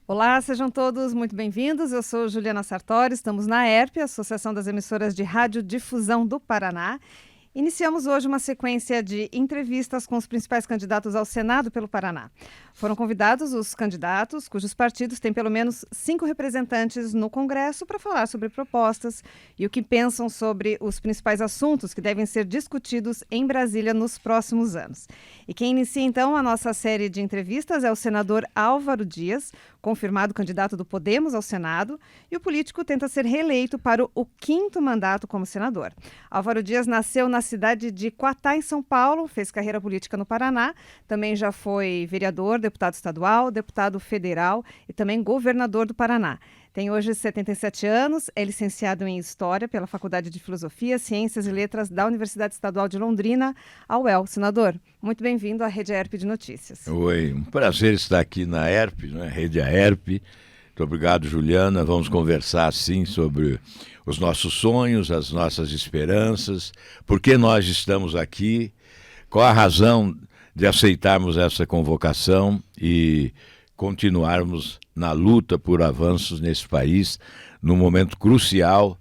Olá, sejam todos muito bem-vindos. Eu sou Juliana Sartori, estamos na ERP, Associação das Emissoras de Radiodifusão do Paraná. Iniciamos hoje uma sequência de entrevistas com os principais candidatos ao Senado pelo Paraná. Foram convidados os candidatos cujos partidos têm pelo menos 5 representantes no Congresso para falar sobre propostas e o que pensam sobre os principais assuntos que devem ser discutidos em Brasília nos próximos anos. E quem inicia então a nossa série de entrevistas é o senador Álvaro Dias, confirmado candidato do Podemos ao Senado, e o político tenta ser reeleito para o 5º mandato como senador. Álvaro Dias nasceu na cidade de Quatá, em São Paulo, fez carreira política no Paraná, também já foi vereador, deputado estadual, deputado federal e também governador do Paraná. Tem hoje 77 anos, é licenciado em História pela Faculdade de Filosofia, Ciências e Letras da Universidade Estadual de Londrina, a UEL. Senador, muito bem-vindo à Rede ERP de Notícias. Oi, um prazer estar aqui na ERP, né? Rede ERP. Muito obrigado, Juliana. Vamos conversar, sim, sobre os nossos sonhos, as nossas esperanças, por que nós estamos aqui, qual a razão de aceitarmos essa convocação e continuarmos na luta por avanços nesse país, num momento crucial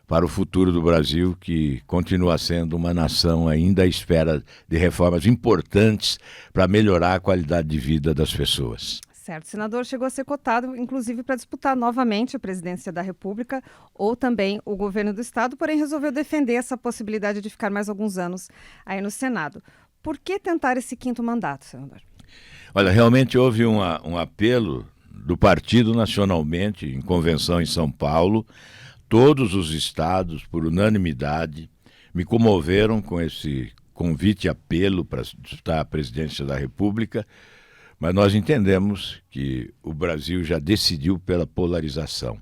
para o futuro do Brasil, que continua sendo uma nação ainda à espera de reformas importantes para melhorar a qualidade de vida das pessoas. Certo, o senador chegou a ser cotado, inclusive, para disputar novamente a presidência da República ou também o governo do Estado, porém resolveu defender essa possibilidade de ficar mais alguns anos aí no Senado. Por que tentar esse 5º mandato, senador? Olha, realmente houve um apelo do partido nacionalmente, em convenção em São Paulo. Todos os estados, por unanimidade, me comoveram com esse convite e apelo para disputar a presidência da República, mas nós entendemos que o Brasil já decidiu pela polarização.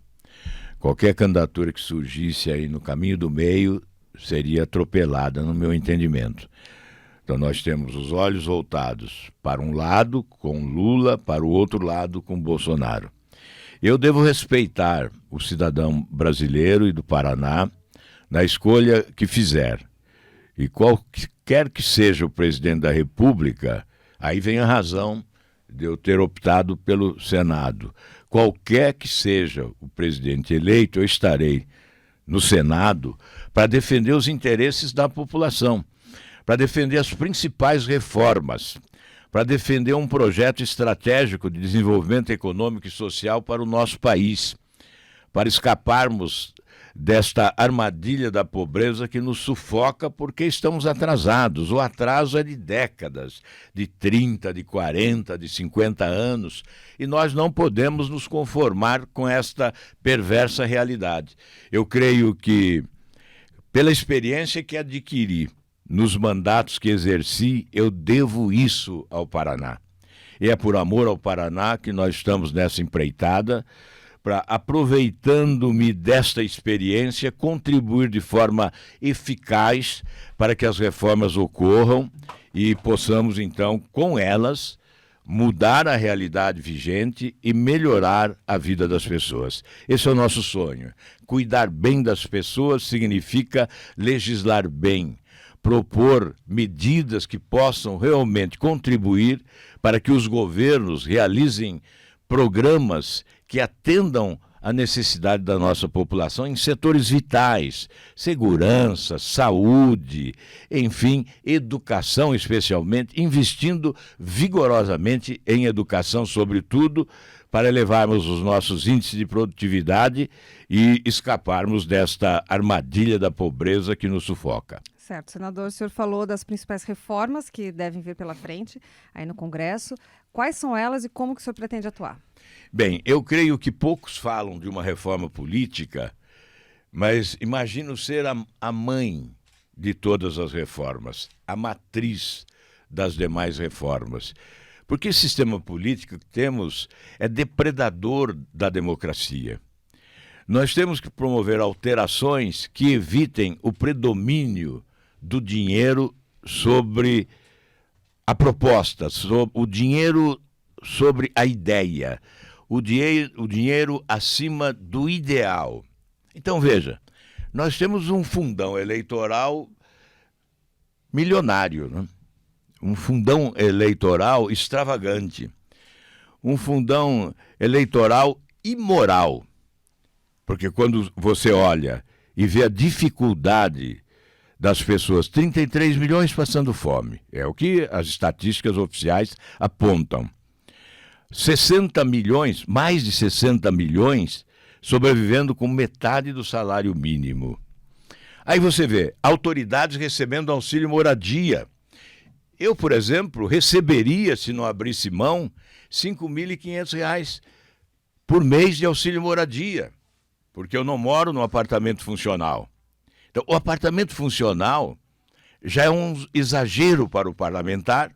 Qualquer candidatura que surgisse aí no caminho do meio seria atropelada, no meu entendimento. Então nós temos os olhos voltados para um lado com Lula, para o outro lado com Bolsonaro. Eu devo respeitar o cidadão brasileiro e do Paraná na escolha que fizer. E qualquer que seja o presidente da República, aí vem a razão de eu ter optado pelo Senado. Qualquer que seja o presidente eleito, eu estarei no Senado para defender os interesses da população, para defender as principais reformas, para defender um projeto estratégico de desenvolvimento econômico e social para o nosso país, para escaparmos desta armadilha da pobreza que nos sufoca porque estamos atrasados. O atraso é de décadas, de 30, de 40, de 50 anos, e nós não podemos nos conformar com esta perversa realidade. Eu creio que, pela experiência que adquiri nos mandatos que exerci, eu devo isso ao Paraná. E é por amor ao Paraná que nós estamos nessa empreitada, para, aproveitando-me desta experiência, contribuir de forma eficaz para que as reformas ocorram e possamos, então, com elas, mudar a realidade vigente e melhorar a vida das pessoas. Esse é o nosso sonho. Cuidar bem das pessoas significa legislar bem, propor medidas que possam realmente contribuir para que os governos realizem programas que atendam à necessidade da nossa população em setores vitais, segurança, saúde, enfim, educação especialmente, investindo vigorosamente em educação, sobretudo, para elevarmos os nossos índices de produtividade e escaparmos desta armadilha da pobreza que nos sufoca. Certo, senador, o senhor falou das principais reformas que devem vir pela frente aí no Congresso. Quais são elas e como que o senhor pretende atuar? Bem, eu creio que poucos falam de uma reforma política, mas imagino ser a mãe de todas as reformas, a matriz das demais reformas. Porque esse sistema político que temos é depredador da democracia. Nós temos que promover alterações que evitem o predomínio do dinheiro sobre a proposta, sobre o dinheiro sobre a ideia, o dinheiro acima do ideal. Então, veja, nós temos um fundão eleitoral milionário, né? Um fundão eleitoral extravagante. um fundão eleitoral imoral. Porque quando você olha e vê a dificuldade das pessoas, 33 milhões passando fome, é o que as estatísticas oficiais apontam. 60 milhões, mais de 60 milhões, sobrevivendo com metade do salário mínimo. Aí você vê autoridades recebendo auxílio moradia. Eu, por exemplo, receberia, se não abrisse mão, R$ 5.500 por mês de auxílio moradia, porque eu não moro num apartamento funcional. Então, o apartamento funcional já é um exagero para o parlamentar,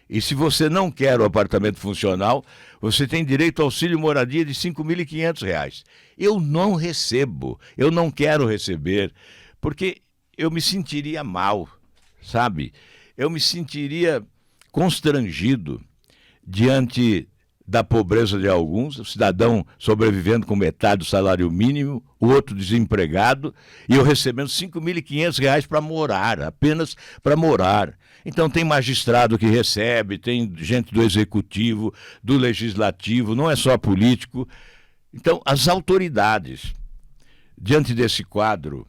e se você não quer o apartamento funcional, você tem direito ao auxílio moradia de R$ 5.500. Eu não recebo, eu não quero receber, porque eu me sentiria mal, sabe? Eu me sentiria constrangido diante da pobreza de alguns, o cidadão sobrevivendo com metade do salário mínimo, o outro desempregado, e eu recebendo R$ 5.500 para morar, apenas para morar. Então tem magistrado que recebe, tem gente do executivo, do legislativo, não é só político. Então as autoridades, diante desse quadro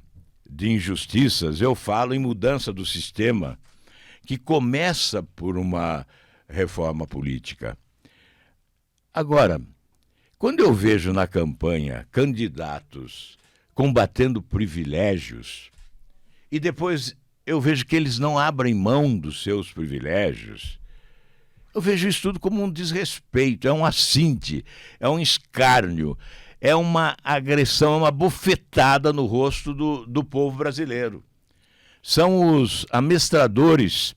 de injustiças, eu falo em mudança do sistema, que começa por uma reforma política. Agora, quando eu vejo na campanha candidatos combatendo privilégios e depois eu vejo que eles não abrem mão dos seus privilégios, eu vejo isso tudo como um desrespeito, é um assinte, é um escárnio, é uma agressão, é uma bufetada no rosto do povo brasileiro. São os amestradores,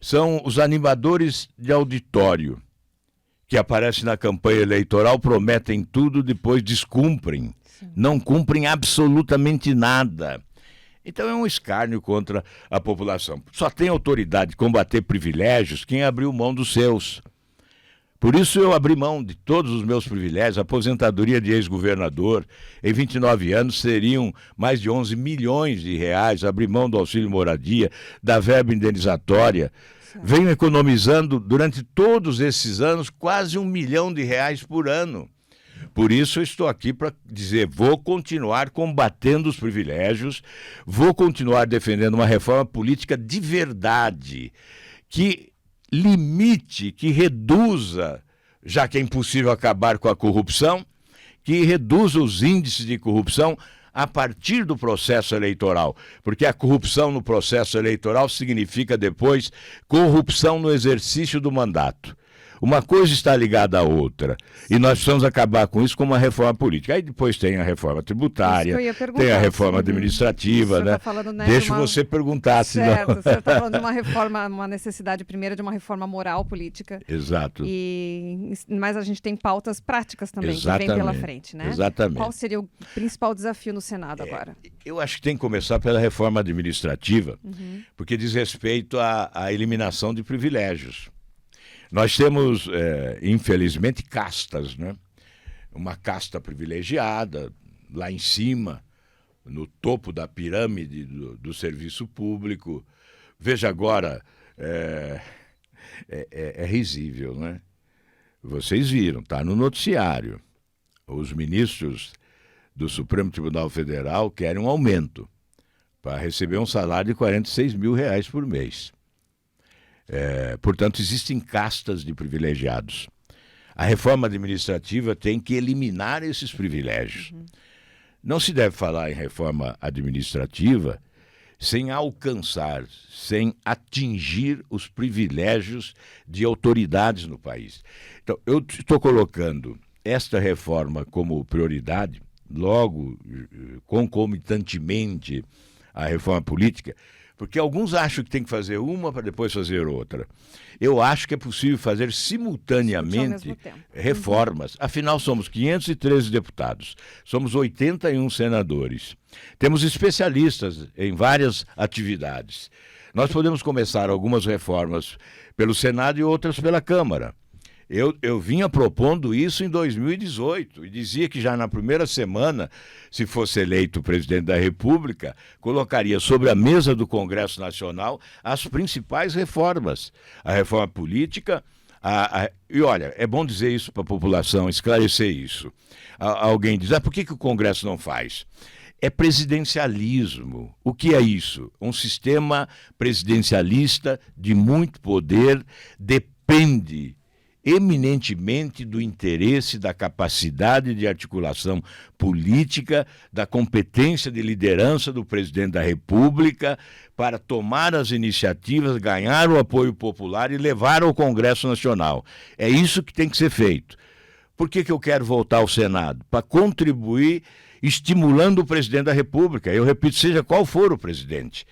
são os animadores de auditório, que aparecem na campanha eleitoral, prometem tudo, depois descumprem. Sim. Não cumprem absolutamente nada. Então é um escárnio contra a população. Só tem autoridade de combater privilégios quem abriu mão dos seus. Por isso eu abri mão de todos os meus privilégios, aposentadoria de ex-governador, em 29 anos seriam mais de 11 milhões de reais, abri mão do auxílio moradia, da verba indenizatória. Venho economizando durante todos esses anos quase R$ 1 milhão por ano. Por isso eu estou aqui para dizer, vou continuar combatendo os privilégios, vou continuar defendendo uma reforma política de verdade, que limite, que reduza, já que é impossível acabar com a corrupção, que reduza os índices de corrupção a partir do processo eleitoral, porque a corrupção no processo eleitoral significa depois corrupção no exercício do mandato. Uma coisa está ligada à outra, e nós precisamos acabar com isso com uma reforma política. Aí depois tem a reforma tributária, tem a reforma administrativa, né? Tá falando, né? Deixa você perguntar. Certo, senão... o senhor está falando de uma reforma, uma necessidade primeira de uma reforma moral política. Exato. Mas a gente tem pautas práticas também. Exatamente. Que vem pela frente, né? Exatamente. Qual seria o principal desafio no Senado agora? Eu acho que tem que começar pela reforma administrativa, porque diz respeito à eliminação de privilégios. Nós temos, infelizmente, castas, né? Uma casta privilegiada, lá em cima, no topo da pirâmide do serviço público. Veja agora, é risível, né? Vocês viram, está no noticiário. Os ministros do Supremo Tribunal Federal querem um aumento para receber um salário de R$46 mil por mês. Portanto, existem castas de privilegiados. A reforma administrativa tem que eliminar esses privilégios. Não se deve falar em reforma administrativa sem alcançar, sem atingir os privilégios de autoridades no país. Então, eu estou colocando esta reforma como prioridade, logo, concomitantemente à reforma política, porque alguns acham que tem que fazer uma para depois fazer outra. Eu acho que é possível fazer simultaneamente reformas. Afinal, somos 513 deputados, somos 81 senadores. Temos especialistas em várias atividades. Nós podemos começar algumas reformas pelo Senado e outras pela Câmara. Eu vinha propondo isso em 2018 e dizia que já na primeira semana, se fosse eleito presidente da República, colocaria sobre a mesa do Congresso Nacional as principais reformas. A reforma política, E olha, é bom dizer isso para a população, esclarecer isso. Alguém diz, por que o Congresso não faz? É presidencialismo. O que é isso? Um sistema presidencialista de muito poder depende eminentemente do interesse, da capacidade de articulação política, da competência de liderança do presidente da República para tomar as iniciativas, ganhar o apoio popular e levar ao Congresso Nacional. É isso que tem que ser feito. Por que eu quero voltar ao Senado? Para contribuir estimulando o presidente da República. Eu repito, seja qual for o presidente.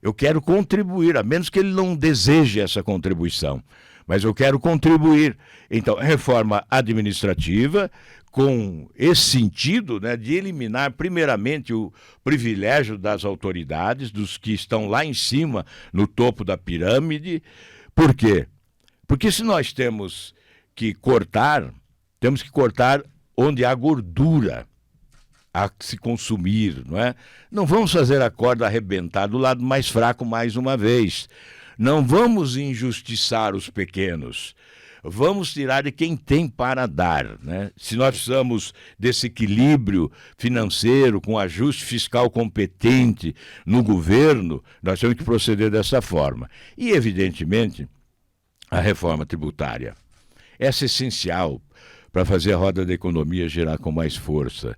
Eu quero contribuir, a menos que ele não deseje essa contribuição. Mas eu quero contribuir. Então, reforma administrativa, com esse sentido, né, de eliminar, primeiramente, o privilégio das autoridades, dos que estão lá em cima, no topo da pirâmide. Por quê? Porque se nós temos que cortar onde há gordura a se consumir, não é? Não vamos fazer a corda arrebentar do lado mais fraco mais uma vez. Não vamos injustiçar os pequenos. Vamos tirar de quem tem para dar, né? Se nós precisamos desse equilíbrio financeiro, com ajuste fiscal competente no governo, nós temos que proceder dessa forma. E, evidentemente, a reforma tributária. Essa é essencial para fazer a roda da economia girar com mais força.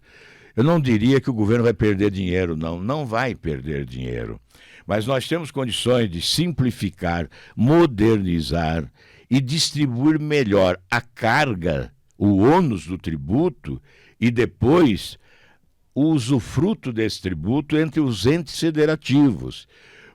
Eu não diria que o governo vai perder dinheiro, não vai perder dinheiro. Mas nós temos condições de simplificar, modernizar e distribuir melhor a carga, o ônus do tributo e depois o usufruto desse tributo entre os entes federativos.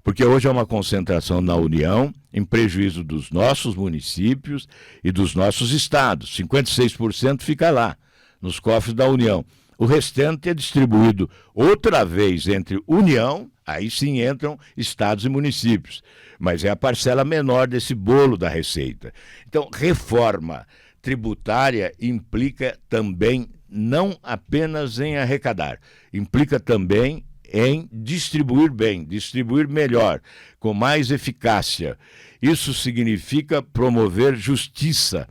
Porque hoje é uma concentração na União, em prejuízo dos nossos municípios e dos nossos estados. 56% fica lá, nos cofres da União. O restante é distribuído outra vez entre União, aí sim entram estados e municípios, mas é a parcela menor desse bolo da receita. Então, reforma tributária implica também não apenas em arrecadar, implica também em distribuir bem, distribuir melhor, com mais eficácia. Isso significa promover justiça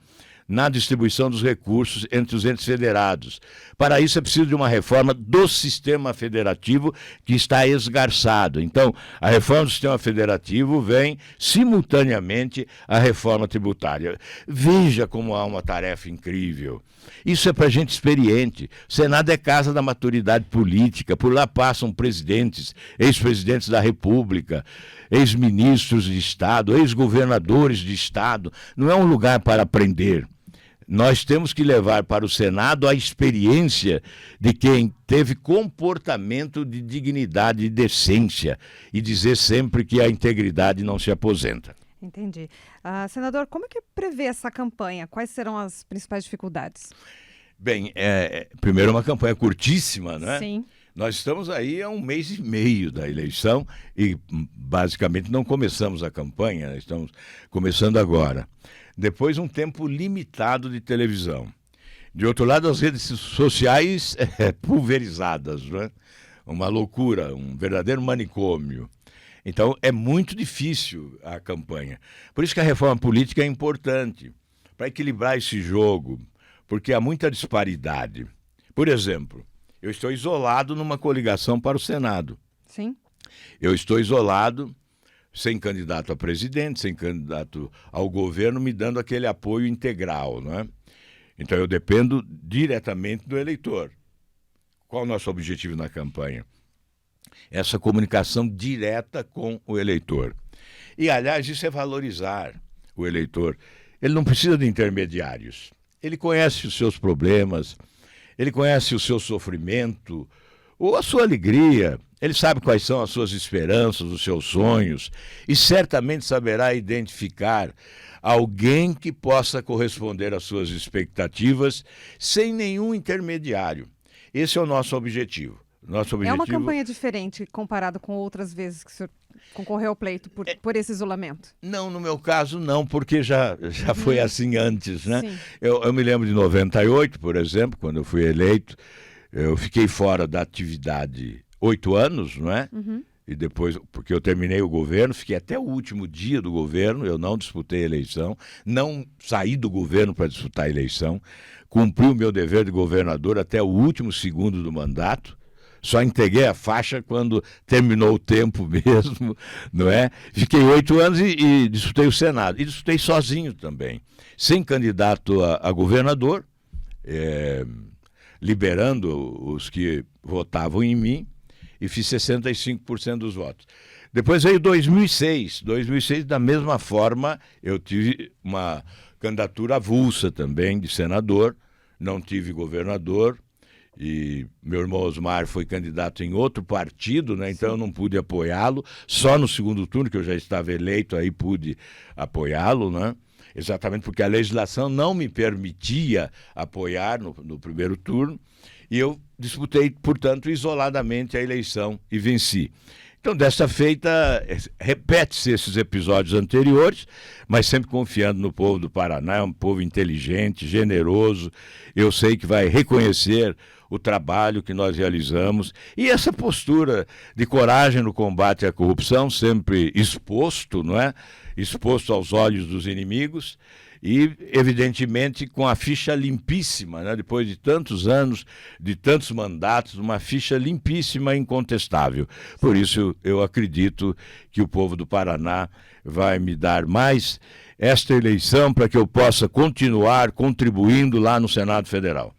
na distribuição dos recursos entre os entes federados. Para isso é preciso de uma reforma do sistema federativo que está esgarçado. Então, a reforma do sistema federativo vem simultaneamente à reforma tributária. Veja como há uma tarefa incrível. Isso é para gente experiente. O Senado é casa da maturidade política, por lá passam presidentes, ex-presidentes da República, ex-ministros de Estado, ex-governadores de Estado. Não é um lugar para aprender. Nós temos que levar para o Senado a experiência de quem teve comportamento de dignidade e decência e dizer sempre que a integridade não se aposenta. Entendi. Senador, como é que prevê essa campanha? Quais serão as principais dificuldades? Bem, primeiro uma campanha curtíssima, né? Sim. Nós estamos aí há 1 mês e meio da eleição e basicamente não começamos a campanha, estamos começando agora. Depois um tempo limitado de televisão. De outro lado, as redes sociais pulverizadas, né? Uma loucura, um verdadeiro manicômio. Então é muito difícil a campanha. Por isso que a reforma política é importante, para equilibrar esse jogo, porque há muita disparidade. Por exemplo, eu estou isolado numa coligação para o Senado. Sim. Eu estou isolado, sem candidato a presidente, sem candidato ao governo, me dando aquele apoio integral, não é? Então eu dependo diretamente do eleitor. Qual o nosso objetivo na campanha? Essa comunicação direta com o eleitor. E, aliás, isso é valorizar o eleitor. Ele não precisa de intermediários. Ele conhece os seus problemas, ele conhece o seu sofrimento ou a sua alegria. Ele sabe quais são as suas esperanças, os seus sonhos e certamente saberá identificar alguém que possa corresponder às suas expectativas sem nenhum intermediário. Esse é o nosso objetivo. É uma campanha diferente comparado com outras vezes que o senhor concorreu ao pleito por esse isolamento? Não, no meu caso não, porque já foi assim antes, né? Eu me lembro de 98, por exemplo, quando eu fui eleito, eu fiquei fora da atividade 8 anos, não é? e depois, porque eu terminei o governo, fiquei até o último dia do governo, eu não disputei a eleição, não saí do governo para disputar a eleição, cumpri o meu dever de governador até o último segundo do mandato, só entreguei a faixa quando terminou o tempo mesmo, não é? Fiquei 8 anos e disputei o Senado, e disputei sozinho também, sem candidato a governador, liberando os que votavam em mim, e fiz 65% dos votos. Depois veio 2006. 2006, da mesma forma, eu tive uma candidatura avulsa também de senador, não tive governador, e meu irmão Osmar foi candidato em outro partido, né? Então eu não pude apoiá-lo, só no segundo turno, que eu já estava eleito, aí pude apoiá-lo, né? Exatamente porque a legislação não me permitia apoiar no primeiro turno, e eu disputei, portanto, isoladamente a eleição e venci. Então, desta feita, repete-se esses episódios anteriores, mas sempre confiando no povo do Paraná, é um povo inteligente, generoso, eu sei que vai reconhecer o trabalho que nós realizamos, e essa postura de coragem no combate à corrupção, sempre exposto, não é? Exposto aos olhos dos inimigos, e, evidentemente, com a ficha limpíssima, né? Depois de tantos anos, de tantos mandatos, uma ficha limpíssima e incontestável. Por isso, eu acredito que o povo do Paraná vai me dar mais esta eleição para que eu possa continuar contribuindo lá no Senado Federal.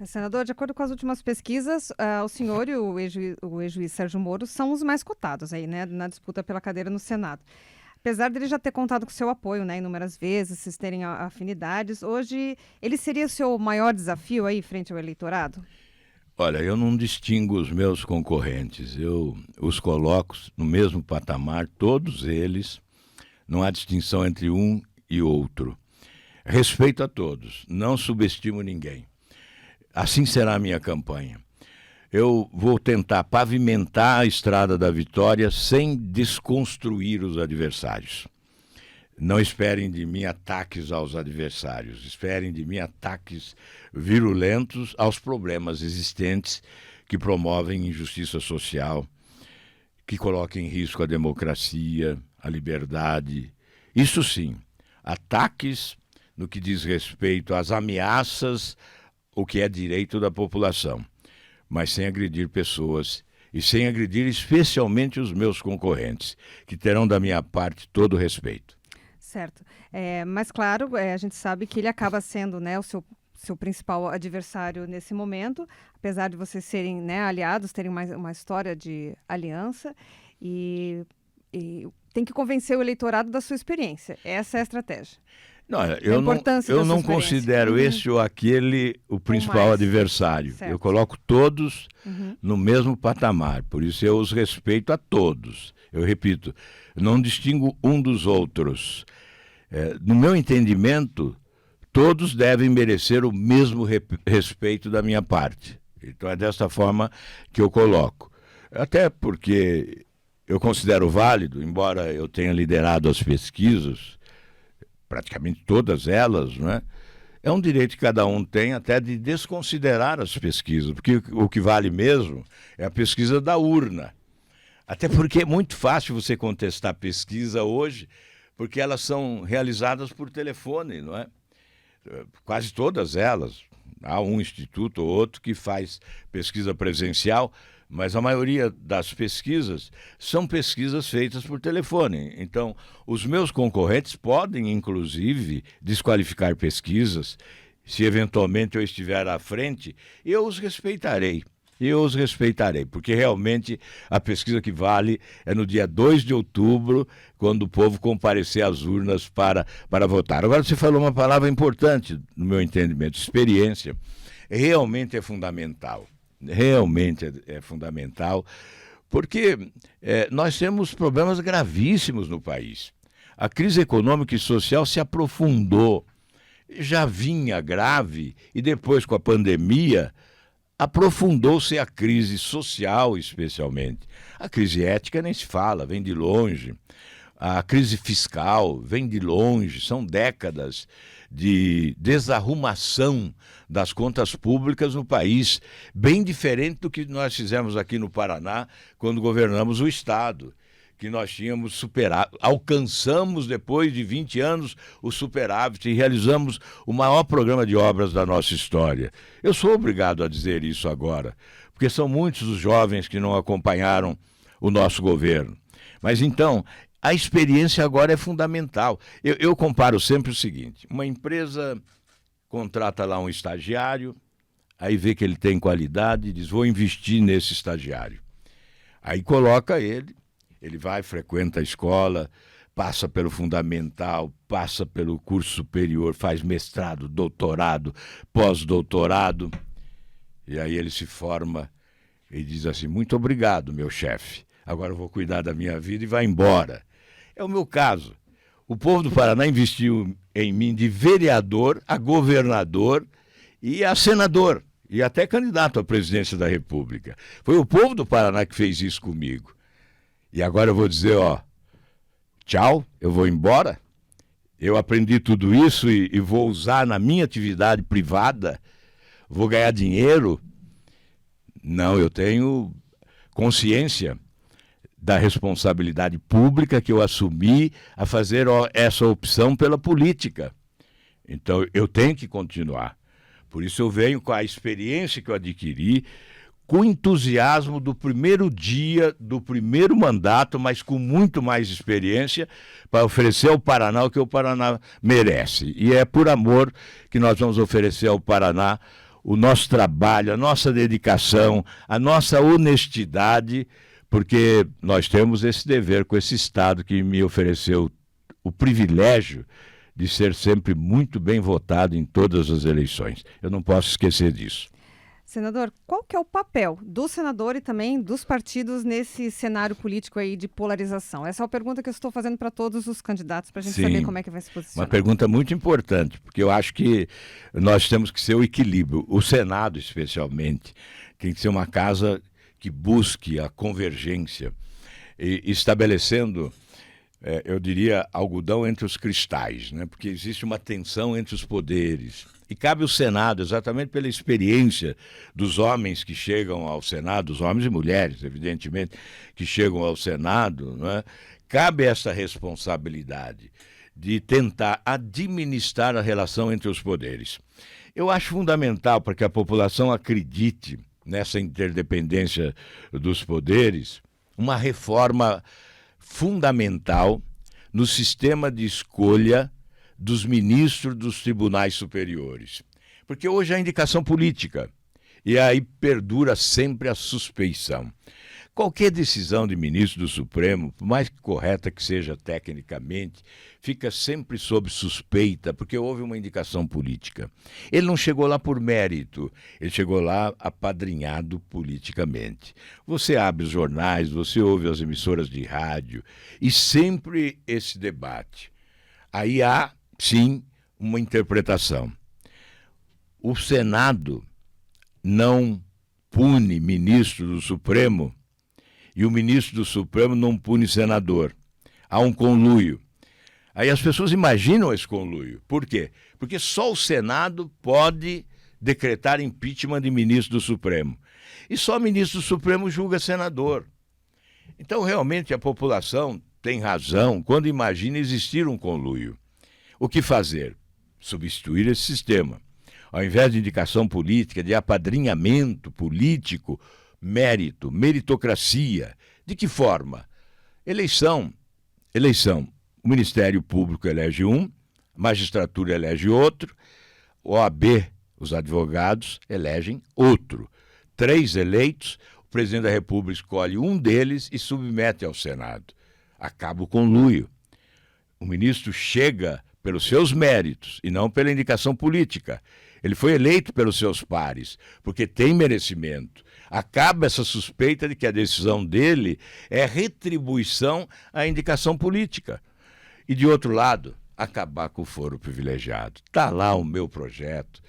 Senador, de acordo com as últimas pesquisas, o senhor e o ex-juiz Sérgio Moro são os mais cotados aí, né, na disputa pela cadeira no Senado. Apesar dele já ter contado com seu apoio, né, inúmeras vezes, vocês terem afinidades, hoje ele seria o seu maior desafio aí frente ao eleitorado? Olha, eu não distingo os meus concorrentes, eu os coloco no mesmo patamar, todos eles, não há distinção entre um e outro. Respeito a todos, não subestimo ninguém. Assim será a minha campanha. Eu vou tentar pavimentar a estrada da vitória sem desconstruir os adversários. Não esperem de mim ataques aos adversários, esperem de mim ataques virulentos aos problemas existentes que promovem injustiça social, que colocam em risco a democracia, a liberdade. Isso sim, ataques no que diz respeito às ameaças, o que é direito da população, mas sem agredir pessoas e sem agredir especialmente os meus concorrentes, que terão da minha parte todo o respeito. Certo. Mas, claro, a gente sabe que ele acaba sendo, né, o seu principal adversário nesse momento, apesar de vocês serem, né, aliados, terem uma história de aliança, e tem que convencer o eleitorado da sua experiência. Essa é a estratégia. Não, eu não considero esse ou aquele o principal adversário. Certo. Eu coloco todos no mesmo patamar, por isso eu os respeito a todos. Eu repito, não distingo um dos outros. No meu entendimento, todos devem merecer o mesmo respeito da minha parte. Então é dessa forma que eu coloco. Até porque eu considero válido, embora eu tenha liderado as pesquisas, praticamente todas elas, né? É um direito que cada um tem até de desconsiderar as pesquisas, porque o que vale mesmo é a pesquisa da urna. Até porque é muito fácil você contestar pesquisa hoje, porque elas são realizadas por telefone, não é? Quase todas elas. Há um instituto ou outro que faz pesquisa presencial, mas a maioria das pesquisas são pesquisas feitas por telefone. Então, os meus concorrentes podem, inclusive, desqualificar pesquisas. Se eventualmente eu estiver à frente, eu os respeitarei. Porque realmente a pesquisa que vale é no dia 2 de outubro, quando o povo comparecer às urnas para votar. Agora, você falou uma palavra importante, no meu entendimento, experiência. Realmente é fundamental. Realmente é fundamental, porque nós temos problemas gravíssimos no país. A crise econômica e social se aprofundou, já vinha grave, e depois com a pandemia aprofundou-se a crise social, especialmente. A crise ética nem se fala, vem de longe. A crise fiscal vem de longe, são décadas de desarrumação das contas públicas no país, bem diferente do que nós fizemos aqui no Paraná quando governamos o Estado, que nós tínhamos superávit, alcançamos depois de 20 anos o superávit e realizamos o maior programa de obras da nossa história. Eu sou obrigado a dizer isso agora, porque são muitos os jovens que não acompanharam o nosso governo. Mas então, a experiência agora é fundamental. Eu comparo sempre o seguinte: uma empresa contrata lá um estagiário, aí vê que ele tem qualidade e diz, vou investir nesse estagiário. Aí coloca ele vai, frequenta a escola, passa pelo fundamental, passa pelo curso superior, faz mestrado, doutorado, pós-doutorado, e aí ele se forma e diz assim, muito obrigado, meu chefe, agora eu vou cuidar da minha vida e vai embora. É o meu caso. O povo do Paraná investiu em mim de vereador a governador e a senador, e até candidato à presidência da República. Foi o povo do Paraná que fez isso comigo. E agora eu vou dizer, tchau, eu vou embora. Eu aprendi tudo isso e vou usar na minha atividade privada, vou ganhar dinheiro. Não, eu tenho consciência da responsabilidade pública que eu assumi a fazer essa opção pela política. Então, eu tenho que continuar. Por isso eu venho com a experiência que eu adquiri, com entusiasmo do primeiro dia, do primeiro mandato, mas com muito mais experiência para oferecer ao Paraná o que o Paraná merece. E é por amor que nós vamos oferecer ao Paraná o nosso trabalho, a nossa dedicação, a nossa honestidade, porque nós temos esse dever com esse Estado que me ofereceu o privilégio de ser sempre muito bem votado em todas as eleições. Eu não posso esquecer disso. Senador, qual que é o papel do senador e também dos partidos nesse cenário político aí de polarização? Essa é a pergunta que eu estou fazendo para todos os candidatos, para a gente saber como é que vai se posicionar. Uma pergunta muito importante, porque eu acho que nós temos que ser o equilíbrio. O Senado, especialmente, tem que ser uma casa que busque a convergência, estabelecendo, eu diria, algodão entre os cristais, né? Porque existe uma tensão entre os poderes. E cabe ao Senado, exatamente pela experiência dos homens que chegam ao Senado, os homens e mulheres, evidentemente, que chegam ao Senado, né? Cabe essa responsabilidade de tentar administrar a relação entre os poderes. Eu acho fundamental para que a população acredite nessa interdependência dos poderes, uma reforma fundamental no sistema de escolha dos ministros dos tribunais superiores. Porque hoje há indicação política e aí perdura sempre a suspeição. Qualquer decisão de ministro do Supremo, por mais correta que seja tecnicamente, fica sempre sob suspeita, porque houve uma indicação política. Ele não chegou lá por mérito, ele chegou lá apadrinhado politicamente. Você abre os jornais, você ouve as emissoras de rádio, e sempre esse debate. Aí há, sim, uma interpretação. O Senado não pune ministro do Supremo e o ministro do Supremo não pune senador. Há um conluio. Aí as pessoas imaginam esse conluio. Por quê? Porque só o Senado pode decretar impeachment de ministro do Supremo. E só o ministro do Supremo julga senador. Então, realmente, a população tem razão quando imagina existir um conluio. O que fazer? Substituir esse sistema. Ao invés de indicação política, de apadrinhamento político, mérito, meritocracia. De que forma? Eleição. O Ministério Público elege um, a magistratura elege outro, o OAB, os advogados, elegem outro. 3 eleitos, o presidente da República escolhe um deles e submete ao Senado. Acaba o conluio. O ministro chega pelos seus méritos e não pela indicação política. Ele foi eleito pelos seus pares, porque tem merecimento. Acaba essa suspeita de que a decisão dele é retribuição à indicação política. E, de outro lado, acabar com o foro privilegiado. Está lá o meu projeto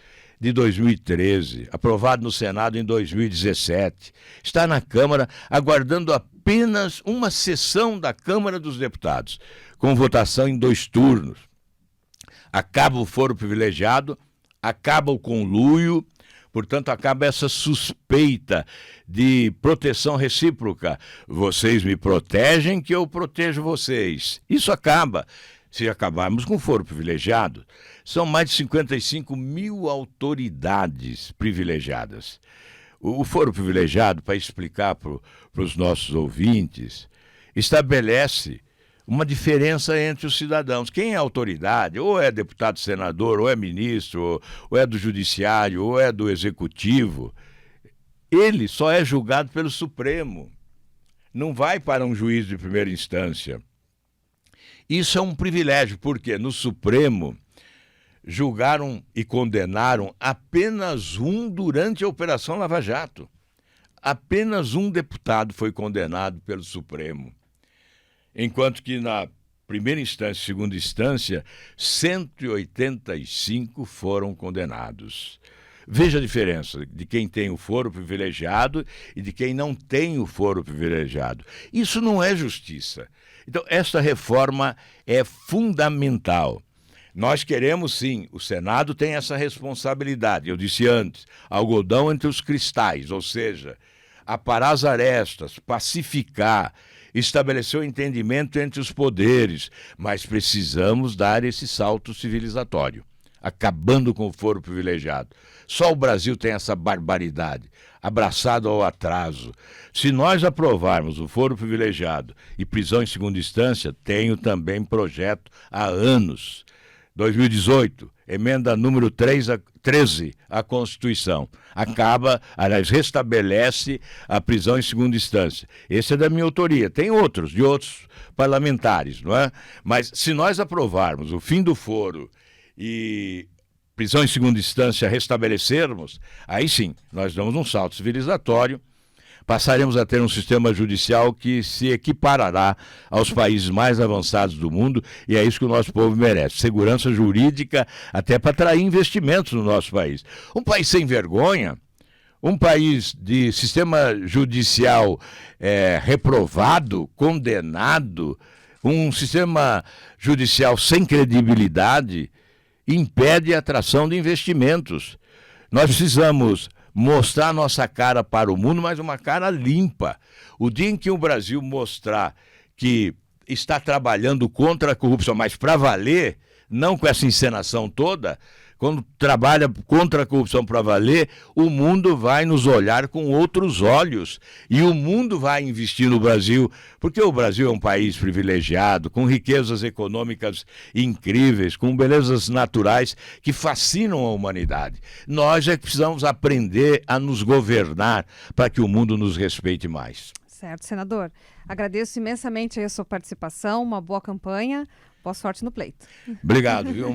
de 2013, aprovado no Senado em 2017. Está na Câmara aguardando apenas uma sessão da Câmara dos Deputados, com votação em 2 turnos. Acaba o foro privilegiado, acaba o conluio, portanto, acaba essa suspeita de proteção recíproca. Vocês me protegem, que eu protejo vocês. Isso acaba. Se acabarmos com o foro privilegiado, são mais de 55 mil autoridades privilegiadas. O foro privilegiado, para explicar para os nossos ouvintes, estabelece uma diferença entre os cidadãos. Quem é autoridade, ou é deputado, senador, ou é ministro, ou é do judiciário, ou é do executivo, ele só é julgado pelo Supremo. Não vai para um juiz de primeira instância. Isso é um privilégio, porque no Supremo julgaram e condenaram apenas um durante a Operação Lava Jato. Apenas um deputado foi condenado pelo Supremo. Enquanto que na primeira instância e segunda instância, 185 foram condenados. Veja a diferença de quem tem o foro privilegiado e de quem não tem o foro privilegiado. Isso não é justiça. Então, essa reforma é fundamental. Nós queremos, sim, o Senado tem essa responsabilidade. Eu disse antes, algodão entre os cristais, ou seja, aparar as arestas, pacificar, estabelecer o entendimento entre os poderes, mas precisamos dar esse salto civilizatório, acabando com o foro privilegiado. Só o Brasil tem essa barbaridade, abraçado ao atraso. Se nós aprovarmos o foro privilegiado e prisão em segunda instância, tenho também projeto há anos. 2018, emenda número 13 à Constituição. Aliás, restabelece a prisão em segunda instância. Esse é da minha autoria. Tem outros, de outros parlamentares, não é? Mas se nós aprovarmos o fim do foro e prisão em segunda instância restabelecermos, aí sim, nós damos um salto civilizatório, passaremos a ter um sistema judicial que se equiparará aos países mais avançados do mundo, e é isso que o nosso povo merece. Segurança jurídica até para atrair investimentos no nosso país. Um país sem vergonha, um país de sistema judicial reprovado, condenado, um sistema judicial sem credibilidade, impede a atração de investimentos. Nós precisamos mostrar nossa cara para o mundo, mas uma cara limpa. O dia em que o Brasil mostrar que está trabalhando contra a corrupção, mas para valer, não com essa encenação toda, quando trabalha contra a corrupção para valer, o mundo vai nos olhar com outros olhos e o mundo vai investir no Brasil, porque o Brasil é um país privilegiado, com riquezas econômicas incríveis, com belezas naturais que fascinam a humanidade. Nós é que precisamos aprender a nos governar para que o mundo nos respeite mais. Certo, senador. Agradeço imensamente a sua participação, uma boa campanha. Boa sorte no pleito. Obrigado, viu?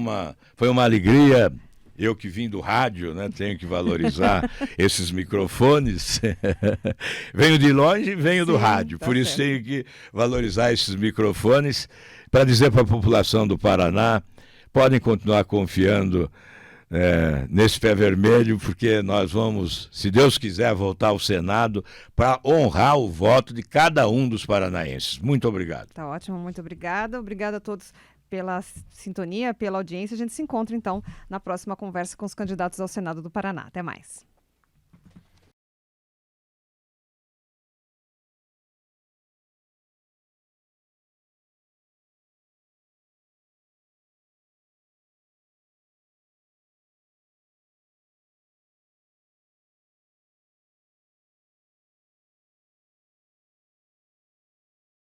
Foi uma alegria. Eu que vim do rádio, né, tenho que valorizar esses microfones. Venho de longe e venho do rádio, por isso tenho que valorizar esses microfones para dizer para a população do Paraná, podem continuar confiando nesse pé vermelho, porque nós vamos, se Deus quiser, voltar ao Senado para honrar o voto de cada um dos paranaenses. Muito obrigado. Tá ótimo, muito obrigada. Obrigada a todos pela sintonia, pela audiência. A gente se encontra, então, na próxima conversa com os candidatos ao Senado do Paraná. Até mais.